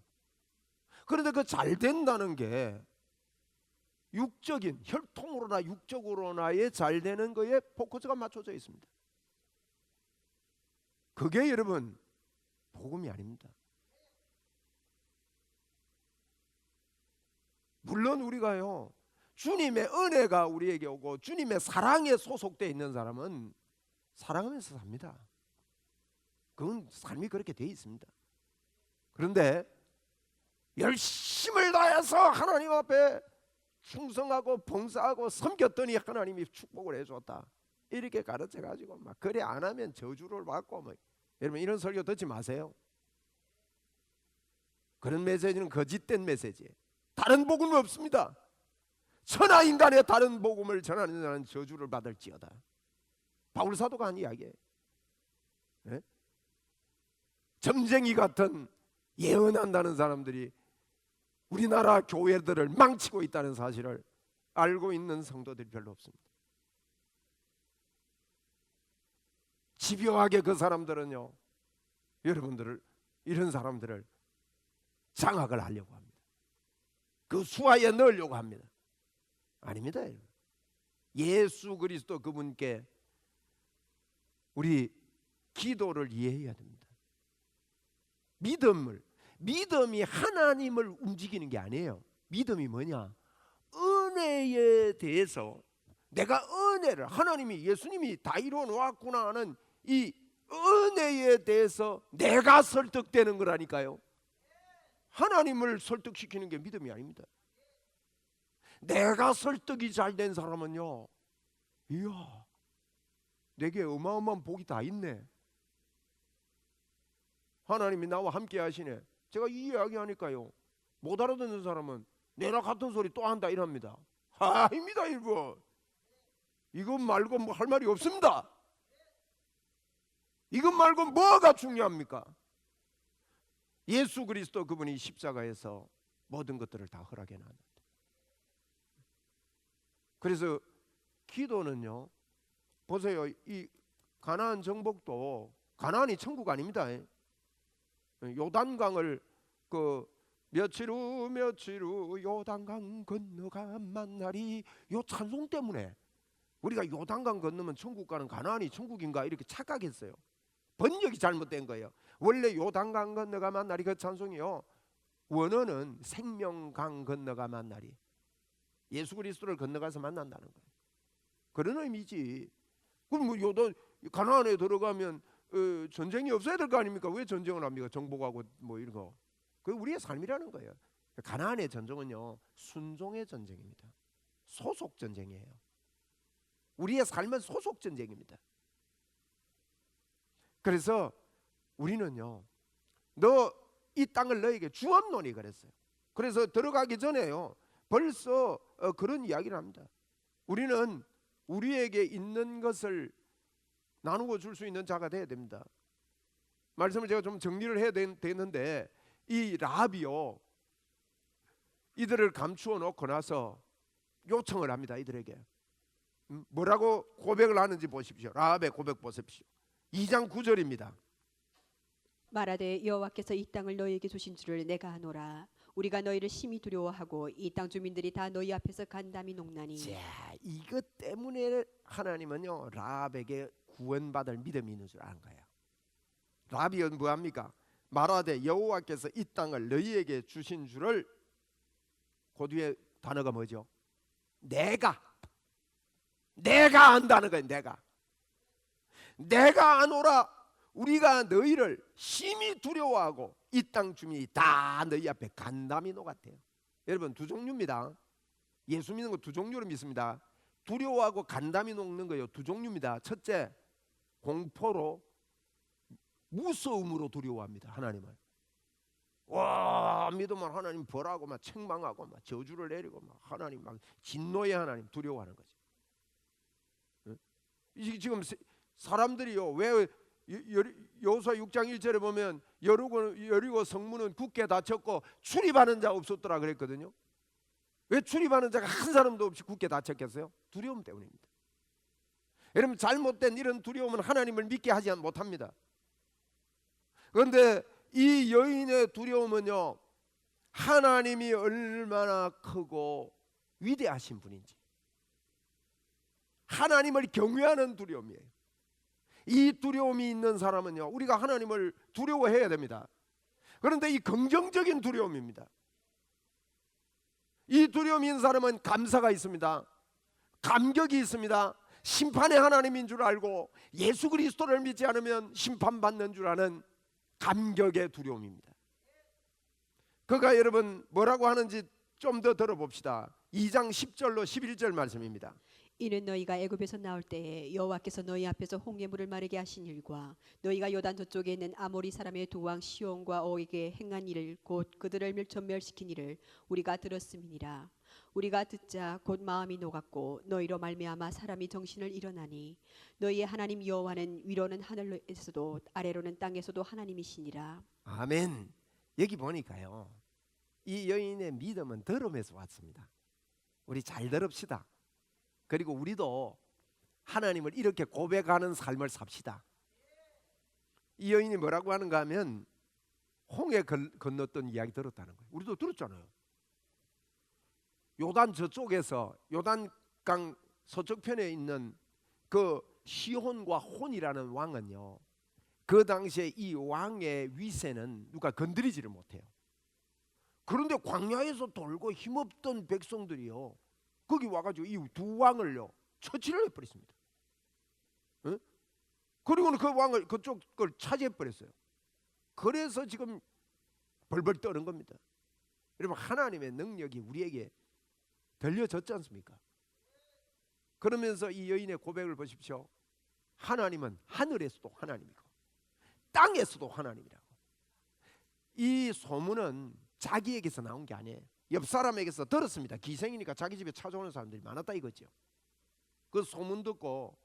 그런데 그 잘 된다는 게 육적인, 혈통으로나 육적으로나의 잘 되는 거에 포커스가 맞춰져 있습니다. 그게 여러분 복음이 아닙니다. 물론 우리가요, 주님의 은혜가 우리에게 오고 주님의 사랑에 소속되어 있는 사람은 사랑하면서 삽니다. 그건 삶이 그렇게 되어 있습니다. 그런데 열심을 다해서 하나님 앞에 충성하고 봉사하고 섬겼더니 하나님이 축복을 해줬다, 이렇게 가르쳐가지고 막 그래 안 하면 저주를 받고 뭐, 여러분 이런 설교 듣지 마세요. 그런 메시지는 거짓된 메시지예요. 다른 복음은 없습니다. 천하인간의 다른 복음을 전하는 자는 저주를 받을지어다. 바울 사도가 한 이야기예요. 네? 점쟁이 같은 예언한다는 사람들이 우리나라 교회들을 망치고 있다는 사실을 알고 있는 성도들이 별로 없습니다. 집요하게 그 사람들은요, 여러분들을, 이런 사람들을 장악을 하려고 합니다. 그 수하에 넣으려고 합니다. 아닙니다. 예수 그리스도 그분께 우리 기도를 이해해야 됩니다. 믿음이 하나님을 움직이는 게 아니에요. 믿음이 뭐냐? 은혜에 대해서 내가 은혜를 하나님이 예수님이 다 이루어 놓았구나 하는 이 은혜에 대해서 내가 설득되는 거라니까요. 하나님을 설득시키는 게 믿음이 아닙니다. 내가 설득이 잘 된 사람은요, 이야, 내게 어마어마한 복이 다 있네. 하나님이 나와 함께 하시네. 제가 이 이야기 하니까요, 못 알아듣는 사람은 내랑 같은 소리 또 한다 이럽니다. 아닙니다, 여러분. 이것 말고 뭐 할 말이 없습니다. 이것 말고 뭐가 중요합니까? 예수 그리스도 그분이 십자가에서 모든 것들을 다 허락해 놨는데, 그래서 기도는요, 보세요. 이 가나안 정복도 가나안이 천국 아닙니다. 요단강을 그 며칠 후 요단강 건너가 만나리, 요 찬송 때문에 우리가 요단강 건너면 천국 가는 가나안이 천국인가 이렇게 착각했어요. 번역이 잘못된 거예요. 원래 요단강 건너가 만나리 그 찬송이요, 원어는 생명강 건너가 만나리, 예수 그리스도를 건너가서 만난다는 거예요. 그런 의미지. 그럼 뭐 요단 가나안에 들어가면 전쟁이 없어야 될 거 아닙니까? 왜 전쟁을 합니까? 정복하고 뭐 이런 거. 그 우리의 삶이라는 거예요. 가나안의 전쟁은요, 순종의 전쟁입니다. 소속 전쟁이에요. 우리의 삶은 소속 전쟁입니다. 그래서 우리는요, 너 이 땅을 너에게 주었노니 그랬어요. 그래서 들어가기 전에요, 벌써 그런 이야기를 합니다. 우리는 우리에게 있는 것을 나누어 줄 수 있는 자가 돼야 됩니다. 말씀을 제가 좀 정리를 해야 되는데, 이 라합이요, 이들을 감추어 놓고 나서 요청을 합니다. 이들에게 뭐라고 고백을 하는지 보십시오. 라합의 고백 보십시오. 2장 9절입니다. 말하되 여호와께서 이 땅을 너희에게 주신 줄을 내가 아노라. 우리가 너희를 심히 두려워하고 이 땅 주민들이 다 너희 앞에서 간담이 녹나니. 자, 이것 때문에 하나님은요, 라합에게 구원받을 믿음이 있는 줄 아는 거예요. 라합이 뭐합니까? 말하되 여호와께서 이 땅을 너희에게 주신 줄을, 그 뒤에 단어가 뭐죠? 내가 안다는 거예요. 내가 아노라. 우리가 너희를 심히 두려워하고 이 땅 주민이 다 너희 앞에 간담이 녹았대요. 여러분, 두 종류입니다. 예수 믿는 거 두 종류로 믿습니다. 두려워하고 간담이 녹는 거요, 두 종류입니다. 첫째, 공포로, 무서움으로 두려워합니다. 하나님을. 와, 믿으면 하나님 벌하고 막 책망하고 막 저주를 내리고 막 하나님 막 진노의 하나님 두려워하는 거죠. 이 지금 사람들이요, 왜 여호수아 6장 1절에 보면 여리고 성문은 굳게 닫혔고 출입하는 자 없었더라 그랬거든요. 왜 출입하는 자가 한 사람도 없이 굳게 닫혔겠어요? 두려움 때문입니다. 여러분, 잘못된 이런 두려움은 하나님을 믿게 하지 못합니다. 그런데 이 여인의 두려움은요, 하나님이 얼마나 크고 위대하신 분인지, 하나님을 경외하는 두려움이에요. 이 두려움이 있는 사람은요, 우리가 하나님을 두려워해야 됩니다. 그런데 이 긍정적인 두려움입니다. 이 두려움이 있는 사람은 감사가 있습니다. 감격이 있습니다. 심판의 하나님인 줄 알고 예수 그리스도를 믿지 않으면 심판받는 줄 아는 감격의 두려움입니다. 그가 여러분 뭐라고 하는지 좀 더 들어봅시다. 2장 10절로 11절 말씀입니다. 이는 너희가 애굽에서 나올 때에 여호와께서 너희 앞에서 홍해물을 마르게 하신 일과 너희가 요단 저쪽에 있는 아모리 사람의 두 왕 시온과 옥에게 행한 일을, 곧 그들을 전멸시킨 일을 우리가 들었음이니라. 우리가 듣자 곧 마음이 녹았고 너희로 말미암아 사람이 정신을 잃어나니 너희의 하나님 여호와는 위로는 하늘에서도 아래로는 땅에서도 하나님이시니라. 아멘. 여기 보니까요, 이 여인의 믿음은 들음에서 왔습니다. 우리 잘 들읍시다. 그리고 우리도 하나님을 이렇게 고백하는 삶을 삽시다. 이 여인이 뭐라고 하는가 하면 홍해 건넜던 이야기 들었다는 거예요. 우리도 들었잖아요. 요단 저쪽에서 요단강 서쪽편에 있는 그 시혼과 혼이라는 왕은요, 그 당시에 이 왕의 위세는 누가 건드리지를 못해요. 그런데 광야에서 돌고 힘없던 백성들이요, 거기 와가지고 이 두 왕을요 처치를 해버렸습니다. 응? 그리고는 그 왕을 그쪽 걸 차지해버렸어요. 그래서 지금 벌벌 떠는 겁니다. 여러분, 하나님의 능력이 우리에게 들려졌지 않습니까? 그러면서 이 여인의 고백을 보십시오. 하나님은 하늘에서도 하나님이고 땅에서도 하나님이라고. 이 소문은 자기에게서 나온 게 아니에요. 옆 사람에게서 들었습니다. 기생이니까 자기 집에 찾아오는 사람들이 많았다 이거죠. 그 소문 듣고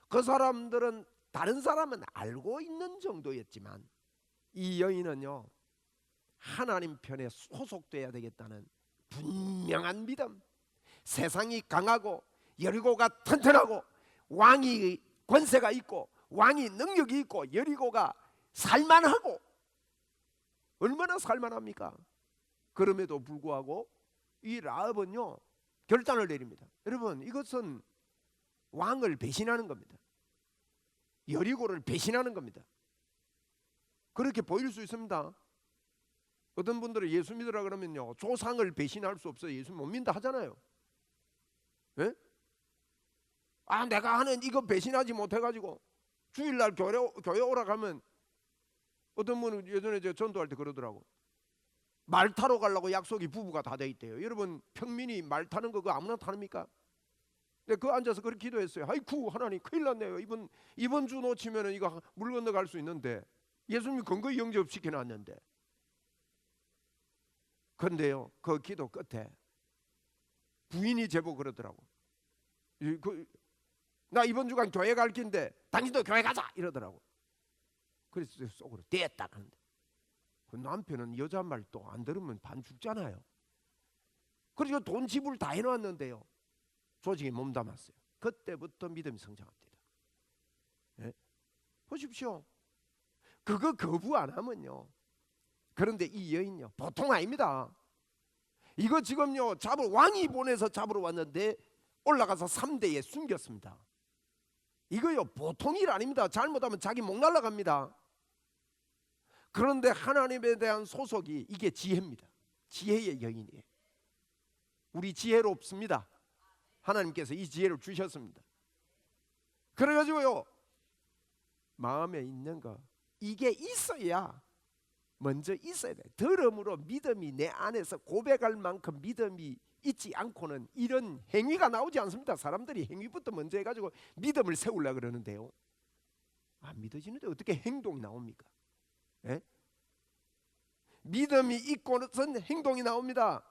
그 사람들은 다른 사람은 알고 있는 정도였지만 이 여인은요, 하나님 편에 소속돼야 되겠다는 분명한 믿음, 세상이 강하고 여리고가 튼튼하고 왕이 권세가 있고 왕이 능력이 있고 여리고가 살만하고, 얼마나 살만합니까? 그럼에도 불구하고 이 라합은요 결단을 내립니다. 여러분, 이것은 왕을 배신하는 겁니다. 여리고를 배신하는 겁니다. 그렇게 보일 수 있습니다. 어떤 분들은 예수 믿으라 그러면요 조상을 배신할 수 없어요. 예수 못 믿는다 하잖아요. 예? 아, 내가 하는 이거 배신하지 못해가지고 주일날 교회 오라 가면 어떤 분은 예전에 저 전도할 때 그러더라고. 말 타러 가려고 약속이 부부가 다 돼 있대요. 여러분, 평민이 말 타는 거 그거 아무나 타닙니까? 근데 그 앉아서 그렇게 기도했어요. 아이쿠, 하나님 큰일 났네요. 이번 주 놓치면은 이거 물 건너갈 수 있는데 예수님이 근거히 영접시켜 놨는데. 근데요, 그 기도 끝에 부인이 제보 그러더라고. 나 이번 주간 교회 갈 긴데 당신도 교회 가자 이러더라고. 그래서 속으로 됐다 하는데, 그 남편은 여자 말 또 안 들으면 반 죽잖아요. 그래서 돈 지불 다 해놨는데요 조직에 몸담았어요. 그때부터 믿음이 성장합니다. 네? 보십시오. 그거 거부 안 하면요. 그런데 이 여인요 보통 아닙니다. 이거 지금요 왕이 보내서 잡으러 왔는데 올라가서 3대에 숨겼습니다. 이거요 보통 일 아닙니다. 잘못하면 자기 목 날라갑니다. 그런데 하나님에 대한 소속이, 이게 지혜입니다. 지혜의 여인이에요. 우리 지혜롭습니다. 하나님께서 이 지혜를 주셨습니다. 그래가지고요 마음에 있는 거 이게 있어야, 먼저 있어야 돼. 들음으로 믿음이 내 안에서 고백할 만큼 믿음이 있지 않고는 이런 행위가 나오지 않습니다. 사람들이 행위부터 먼저 해가지고 믿음을 세우려고 그러는데요, 안 믿어지는데 어떻게 행동이 나옵니까? 예? 믿음이 있고는 행동이 나옵니다.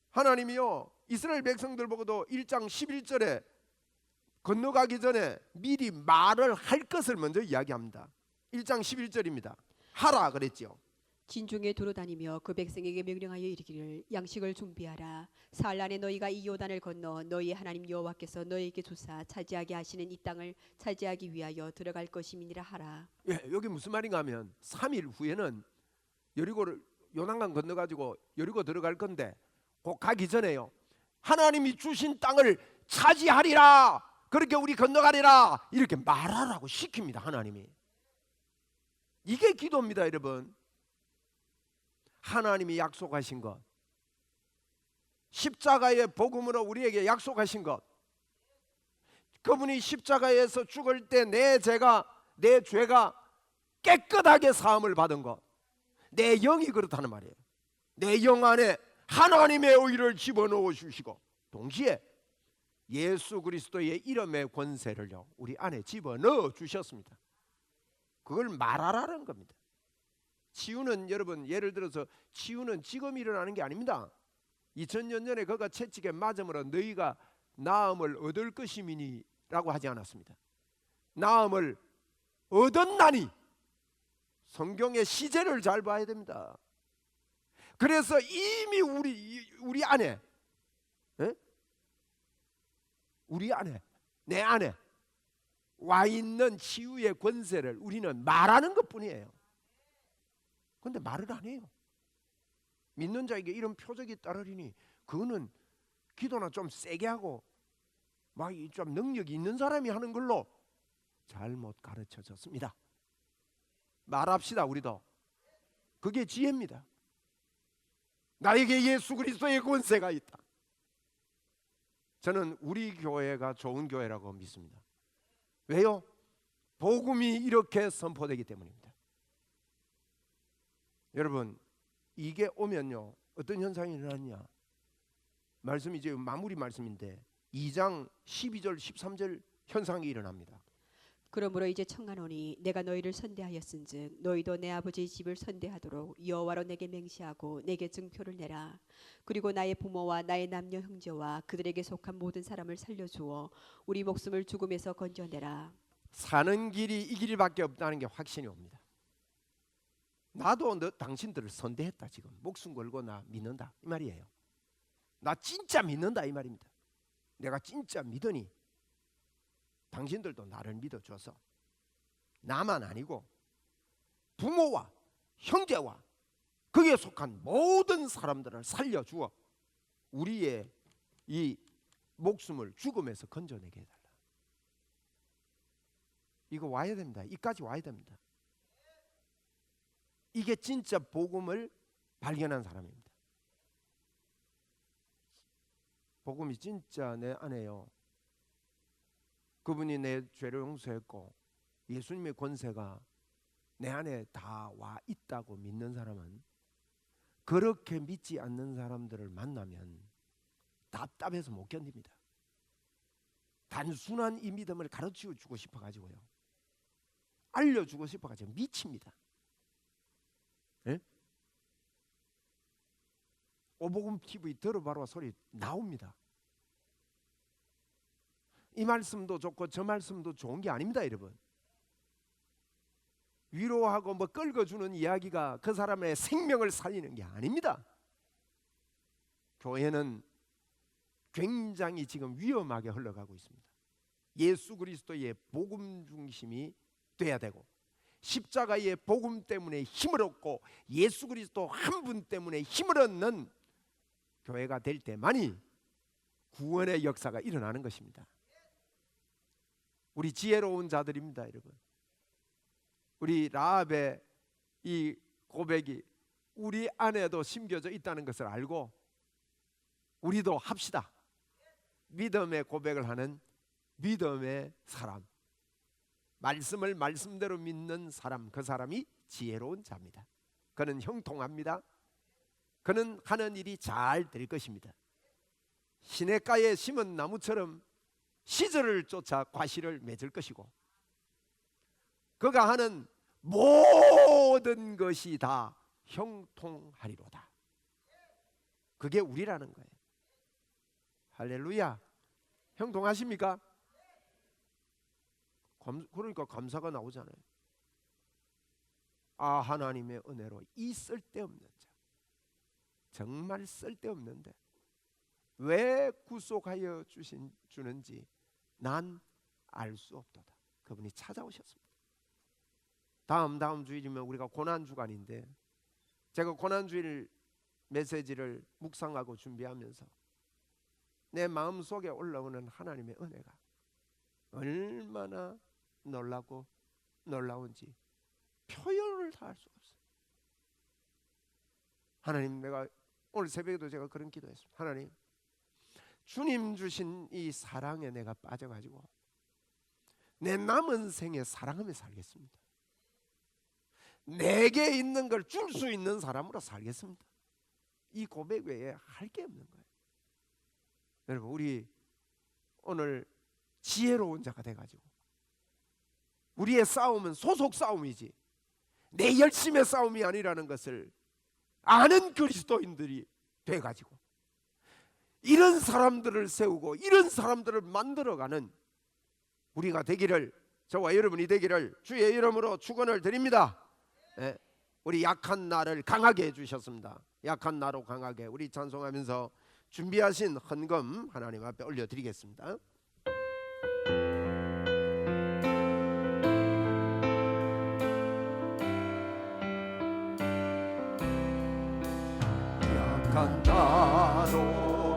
하나님이요 이스라엘 백성들 보고도 1장 11절에 건너가기 전에 미리 말을 할 것을 먼저 이야기합니다. 1장 11절입니다. 하라 그랬죠. 진중에 두루다니며 그 백성에게 명령하여 이르기를 양식을 준비하라. 사흘 안에 너희가 이 요단을 건너 너희 하나님 여호와께서 너희에게 주사 차지하게 하시는 이 땅을 차지하기 위하여 들어갈 것임이니라 하라. 예, 여기 무슨 말인가 하면 3일 후에는 여리고를 요단강 건너가지고 여리고 들어갈 건데 곧 가기 전에요 하나님이 주신 땅을 차지하리라, 그렇게 우리 건너가리라 이렇게 말하라고 시킵니다. 하나님이. 이게 기도입니다. 여러분, 하나님이 약속하신 것, 십자가의 복음으로 우리에게 약속하신 것, 그분이 십자가에서 죽을 때 내 죄가 깨끗하게 사함을 받은 것, 내 영이 그렇다는 말이에요. 내 영 안에 하나님의 의를 집어넣어 주시고 동시에 예수 그리스도의 이름의 권세를요 우리 안에 집어넣어 주셨습니다. 그걸 말하라는 겁니다. 치유는 여러분, 예를 들어서 치유는 지금 일어나는 게 아닙니다. 2000년 전에 그가 채찍에 맞음으로 너희가 나음을 얻을 것이미니 라고 하지 않았습니다. 나음을 얻었나니. 성경의 시제를 잘 봐야 됩니다. 그래서 이미 우리 안에, 우리 안에, 내 안에 와 있는 치유의 권세를 우리는 말하는 것뿐이에요. 그런데 말을 안 해요. 믿는 자에게 이런 표적이 따르리니 그거는 기도나 좀 세게 하고 막 좀 능력이 있는 사람이 하는 걸로 잘못 가르쳐졌습니다. 말합시다. 우리도 그게 지혜입니다. 나에게 예수 그리스도의 권세가 있다. 저는 우리 교회가 좋은 교회라고 믿습니다. 왜요? 복음이 이렇게 선포되기 때문입니다. 여러분, 이게 오면요 어떤 현상이 일어났냐? 말씀이 이제 마무리 말씀인데 2장 12절 13절 현상이 일어납니다. 그러므로 이제 청하노니 내가 너희를 선대하였은즉 너희도 내 아버지의 집을 선대하도록 여호와로 내게 맹세하고 내게 증표를 내라. 그리고 나의 부모와 나의 남녀 형제와 그들에게 속한 모든 사람을 살려주어 우리 목숨을 죽음에서 건져내라. 사는 길이 이 길밖에 없다는 게 확신이 옵니다. 나도 당신들을 선대했다. 지금 목숨 걸고 나 믿는다 이 말이에요. 나 진짜 믿는다 이 말입니다. 내가 진짜 믿으니 당신들도 나를 믿어줘서 나만 아니고 부모와 형제와 그에 속한 모든 사람들을 살려주어 우리의 이 목숨을 죽음에서 건져내게 해달라. 이거 와야 됩니다. 이까지 와야 됩니다. 이게 진짜 복음을 발견한 사람입니다. 복음이 진짜 내 안에요. 그분이 내 죄를 용서했고 예수님의 권세가 내 안에 다 와 있다고 믿는 사람은 그렇게 믿지 않는 사람들을 만나면 답답해서 못 견딥니다. 단순한 이 믿음을 가르쳐 주고 싶어 가지고요. 알려주고 싶어 가지고 미칩니다. 예? 오복음 TV 들어봐라 소리 나옵니다. 이 말씀도 좋고 저 말씀도 좋은 게 아닙니다, 여러분. 위로하고 뭐 끌어주는 이야기가 그 사람의 생명을 살리는 게 아닙니다. 교회는 굉장히 지금 위험하게 흘러가고 있습니다. 예수 그리스도의 복음 중심이 돼야 되고 십자가의 복음 때문에 힘을 얻고 예수 그리스도 한 분 때문에 힘을 얻는 교회가 될 때만이 구원의 역사가 일어나는 것입니다. 우리 지혜로운 자들입니다, 여러분. 우리 라합의 이 고백이 우리 안에도 심겨져 있다는 것을 알고 우리도 합시다. 믿음의 고백을 하는 믿음의 사람, 말씀을 말씀대로 믿는 사람, 그 사람이 지혜로운 자입니다. 그는 형통합니다. 그는 하는 일이 잘 될 것입니다. 시냇가에 심은 나무처럼 시절을 쫓아 과실을 맺을 것이고 그가 하는 모든 것이 다 형통하리로다. 그게 우리라는 거예요. 할렐루야. 형통하십니까? 그러니까 감사가 나오잖아요. 아, 하나님의 은혜로 이 쓸데없는 자, 정말 쓸데없는데 왜 구속하여 주는지 난 알 수 없도다. 그분이 찾아오셨습니다. 다음 주일이면 우리가 고난주간인데 제가 고난주일 메시지를 묵상하고 준비하면서 내 마음속에 올라오는 하나님의 은혜가 얼마나 놀라고 놀라운지 표현을 다 할 수가 없어요. 하나님, 내가 오늘 새벽에도 제가 그런 기도했습니다. 하나님, 주님 주신 이 사랑에 내가 빠져가지고 내 남은 생에 사랑하며 살겠습니다. 내게 있는 걸 줄 수 있는 사람으로 살겠습니다. 이 고백 외에 할 게 없는 거예요. 여러분, 우리 오늘 지혜로운 자가 돼가지고 우리의 싸움은 소속 싸움이지 내 열심의 싸움이 아니라는 것을 아는 그리스도인들이 돼가지고 이런 사람들을 세우고 이런 사람들을 만들어가는 우리가 되기를, 저와 여러분이 되기를 주의 이름으로 축원을 드립니다. 예, 우리 약한 나를 강하게 해주셨습니다. 약한 나로 강하게 우리 찬송하면서 준비하신 헌금 하나님 앞에 올려드리겠습니다. 약한 나로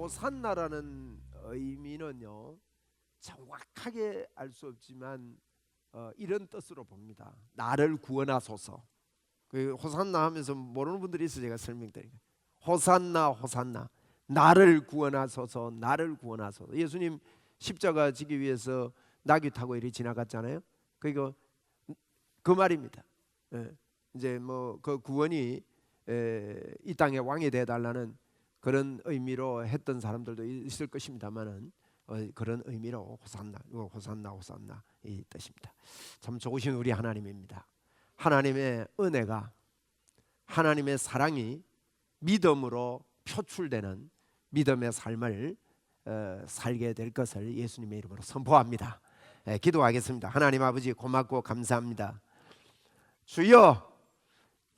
호산나라는 의미는요 정확하게 알 수 없지만 이런 뜻으로 봅니다. 나를 구원하소서. 그 호산나 하면서 모르는 분들이 있어 제가 설명드릴게요. 호산나 호산나 나를 구원하소서 나를 구원하소서. 예수님 십자가 지기 위해서 나귀 타고 이리 지나갔잖아요. 그러니까 그 말입니다. 이제 뭐 그 구원이 이 땅의 왕이 되어달라는 그런 의미로 했던 사람들도 있을 것입니다만은 그런 의미로 호산나 호산나 호산나 이 뜻입니다. 참 좋으신 우리 하나님입니다. 하나님의 은혜가 하나님의 사랑이 믿음으로 표출되는 믿음의 삶을 살게 될 것을 예수님의 이름으로 선포합니다. 기도하겠습니다. 하나님 아버지 고맙고 감사합니다. 주여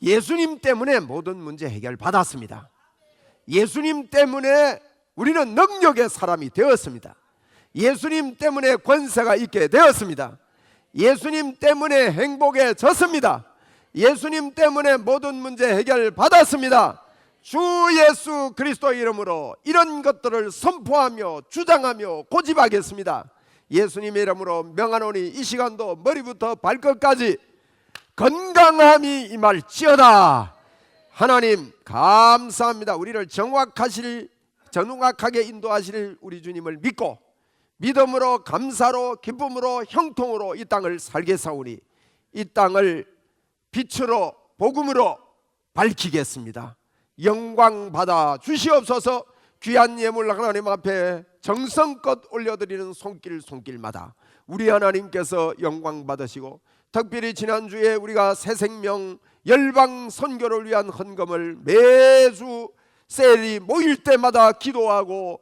예수님 때문에 모든 문제 해결 받았습니다. 예수님 때문에 우리는 능력의 사람이 되었습니다. 예수님 때문에 권세가 있게 되었습니다. 예수님 때문에 행복해졌습니다. 예수님 때문에 모든 문제 해결 받았습니다. 주 예수 그리스도 이름으로 이런 것들을 선포하며 주장하며 고집하겠습니다. 예수님의 이름으로 명하노니 이 시간도 머리부터 발끝까지 건강함이 임할지어다. 하나님 감사합니다. 우리를 정확하게 인도하실 우리 주님을 믿고 믿음으로 감사로 기쁨으로 형통으로 이 땅을 살겠사오니 이 땅을 빛으로 복음으로 밝히겠습니다. 영광 받아 주시옵소서. 귀한 예물 하나님 앞에 정성껏 올려드리는 손길마다 우리 하나님께서 영광 받으시고 특별히 지난주에 우리가 새생명 열방 선교를 위한 헌금을 매주 셀이 모일 때마다 기도하고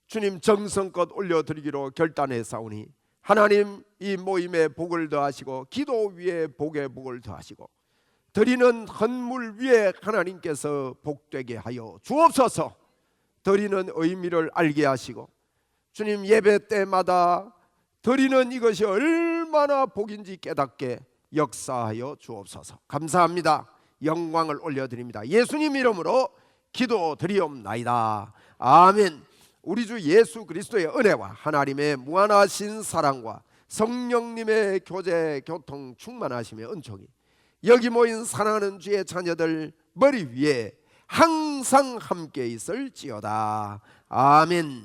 주님 정성껏 올려드리기로 결단했사오니 하나님 이 모임에 복을 더하시고 기도 위에 복에 복을 더하시고 드리는 헌물 위에 하나님께서 복되게 하여 주옵소서. 드리는 의미를 알게 하시고 주님 예배 때마다 드리는 이것이 얼마나 복인지 깨닫게 역사하여 주옵소서. 감사합니다. 영광을 올려드립니다. 예수님 이름으로 기도드리옵나이다. 아멘. 우리 주 예수 그리스도의 은혜와 하나님의 무한하신 사랑과 성령님의 교제 교통 충만하심의 은총이 여기 모인 사랑하는 주의 자녀들 머리 위에 항상 함께 있을지어다. 아멘.